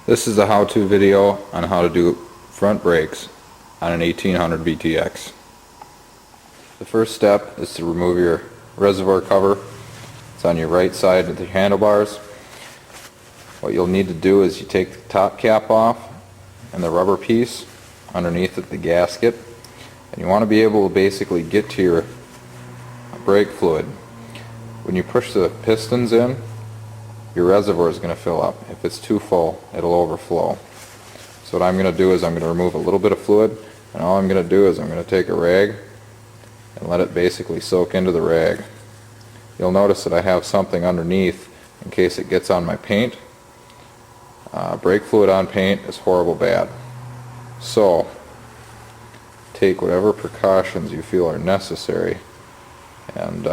This is a how-to video on how to do front brakes on an 1800 VTX. The first step is to remove your reservoir cover. It's on your right side of the handlebars. What you'll need to do is you take the top cap off and the rubber piece underneath it, the gasket, and you want to be able to basically get to your brake fluid. When you push the pistons in, your reservoir is going to fill up. If it's too full, it'll overflow. So what I'm going to do is I'm going to remove a little bit of fluid, and all I'm going to do is I'm going to take a rag and let it basically soak into the rag. You'll notice that I have something underneath in case it gets on my paint. Brake fluid on paint is horrible bad. So take whatever precautions you feel are necessary and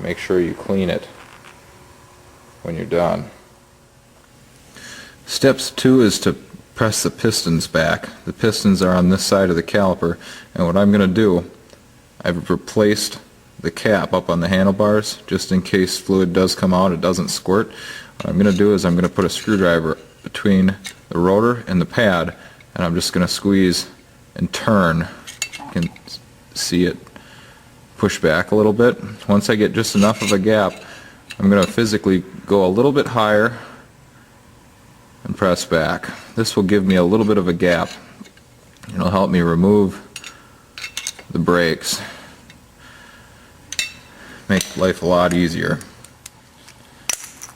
make sure you clean it when you're done. Steps 2 is to press the pistons back. The pistons are on this side of the caliper, and what I'm going to do, I've replaced the cap up on the handlebars just in case fluid does come out, it doesn't squirt. What I'm going to do is I'm going to put a screwdriver between the rotor and the pad, and I'm just going to squeeze and turn. You can see it push back a little bit. Once I get just enough of a gap, I'm going to physically go a little bit higher and press back. This will give me a little bit of a gap. It'll help me remove the brakes. Make life a lot easier.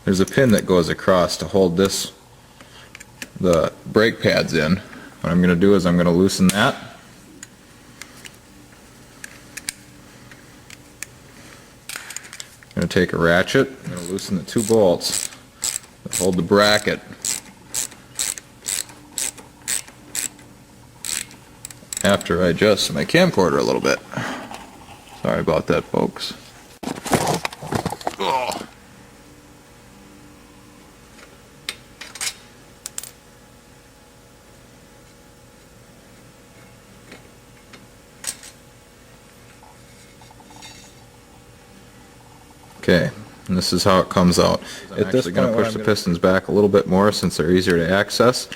There's a pin that goes across to hold the brake pads in. What I'm going to do is I'm going to loosen that. I'm going to take a ratchet, I'm going to loosen the 2 bolts that hold the bracket. After I adjust my camcorder a little bit. Sorry about that, folks. Oh. Okay, and this is how it comes out. At this point, I'm going to push the pistons back a little bit more since they're easier to access.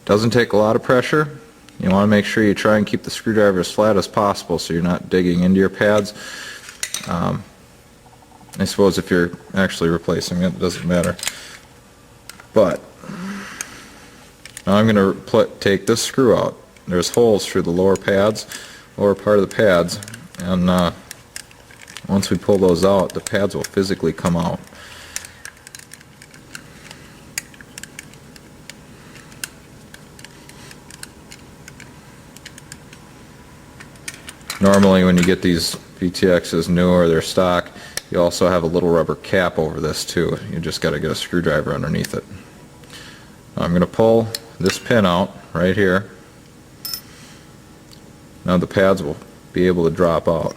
Doesn't take a lot of pressure. You want to make sure you try and keep the screwdriver as flat as possible so you're not digging into your pads. I suppose if you're actually replacing it, it doesn't matter. But now I'm going to take this screw out. There's holes through the lower pads, lower part of the pads, and once we pull those out, the pads will physically come out. Normally when you get these VTXs new or they're stock, you also have a little rubber cap over this too. You just got to get a screwdriver underneath it. Now I'm going to pull this pin out right here. Now the pads will be able to drop out.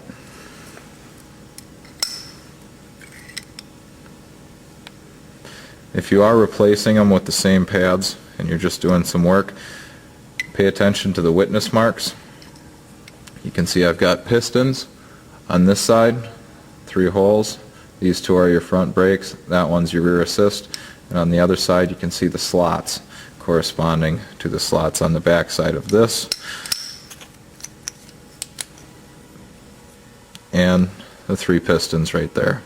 If you are replacing them with the same pads and you're just doing some work, pay attention to the witness marks. You can see I've got pistons on this side, 3 holes. These 2 are your front brakes, that one's your rear assist, and on the other side you can see the slots corresponding to the slots on the back side of this, and the 3 pistons right there.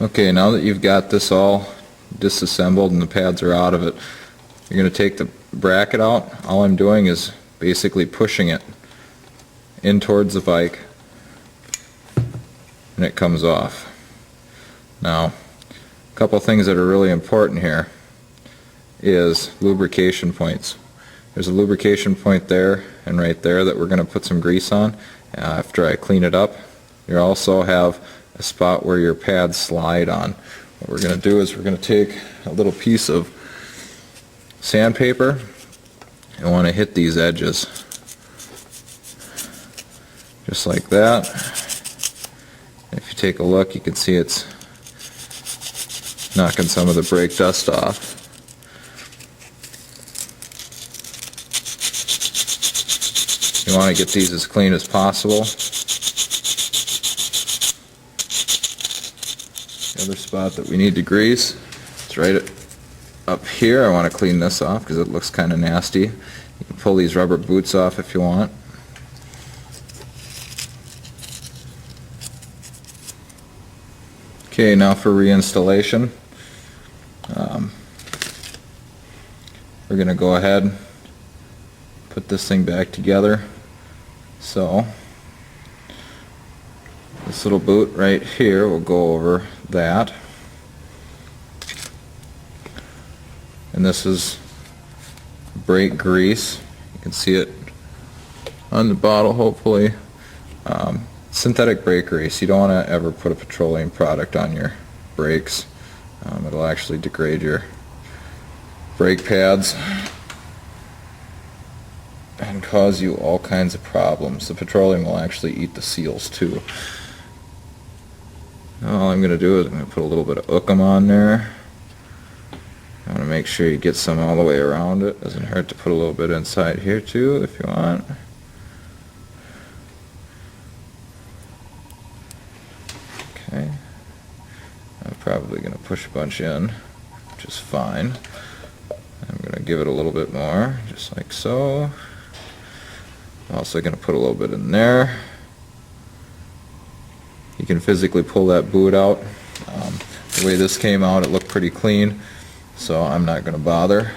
Okay, now that you've got this all disassembled and the pads are out of it, you're going to take the bracket out. All I'm doing is basically pushing it in towards the bike and it comes off. Now, a couple things that are really important here is lubrication points. There's a lubrication point there and right there that we're going to put some grease on after I clean it up. You also have a spot where your pads slide on. What we're going to do is we're going to take a little piece of sandpaper and want to hit these edges just like that. If you take a look, you can see it's knocking some of the brake dust off. You You want to get these as clean as possible. The other spot that we need to grease is right up here. I want to clean this off because it looks kind of nasty. You can pull these rubber boots off if you want. Okay, now for reinstallation. We're going to go ahead and put this thing back together. So this little boot right here will go over that. And this is brake grease. You can see it on the bottle, hopefully. Synthetic brake grease. You don't want to ever put a petroleum product on your brakes. It'll actually degrade your brake pads and cause you all kinds of problems. The petroleum will actually eat the seals too. All I'm going to do is I'm going to put a little bit of oakum on there. I want to make sure you get some all the way around it. Doesn't hurt to put a little bit inside here too if you want. Okay. I'm probably going to push a bunch in, which is fine. I'm going to give it a little bit more, just like so. I'm also going to put a little bit in there. You can physically pull that boot out. The way this came out, it looked pretty clean, so I'm not going to bother.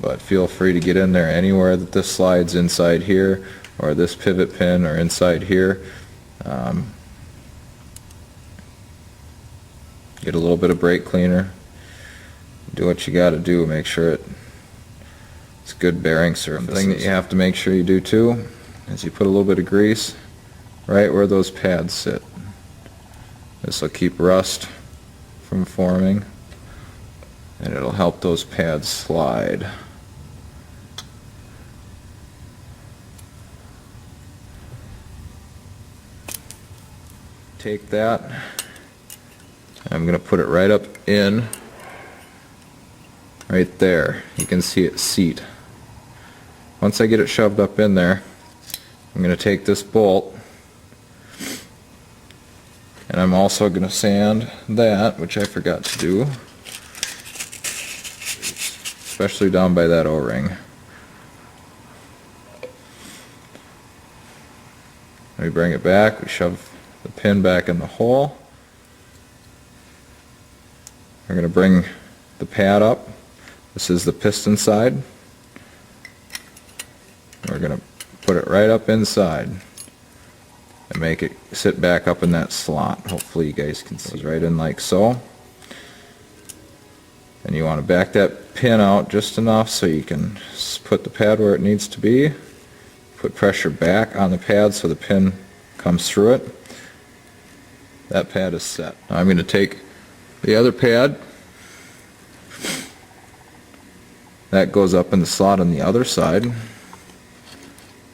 But feel free to get in there anywhere that this slides, inside here, or this pivot pin, or inside here. Get a little bit of brake cleaner. Do what you got to do. Make sure it's good bearing surface. One thing that you have to make sure you do too is you put a little bit of grease right where those pads sit. This will keep rust from forming, and it'll help those pads slide. Take that, I'm going to put it right up in, right there. You can see it seat. Once I get it shoved up in there, I'm going to take this bolt, and I'm also going to sand that, which I forgot to do, especially down by that O-ring. We bring it back, we shove the pin back in the hole. We're going to bring the pad up. This is the piston side. We're going to put it right up inside and make it sit back up in that slot. Hopefully you guys can see. It right in like so. And you want to back that pin out just enough so you can put the pad where it needs to be. Put pressure back on the pad so the pin comes through it. That pad is set. Now I'm going to take the other pad. That goes up in the slot on the other side.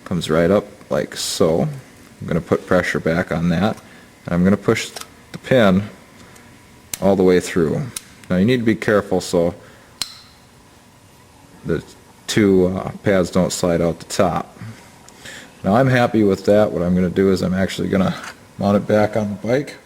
Comes right up like so. I'm going to put pressure back on that. And I'm going to push the pin all the way through. Now you need to be careful so the two pads don't slide out the top. Now I'm happy with that. What I'm going to do is I'm actually going to mount it back on the bike.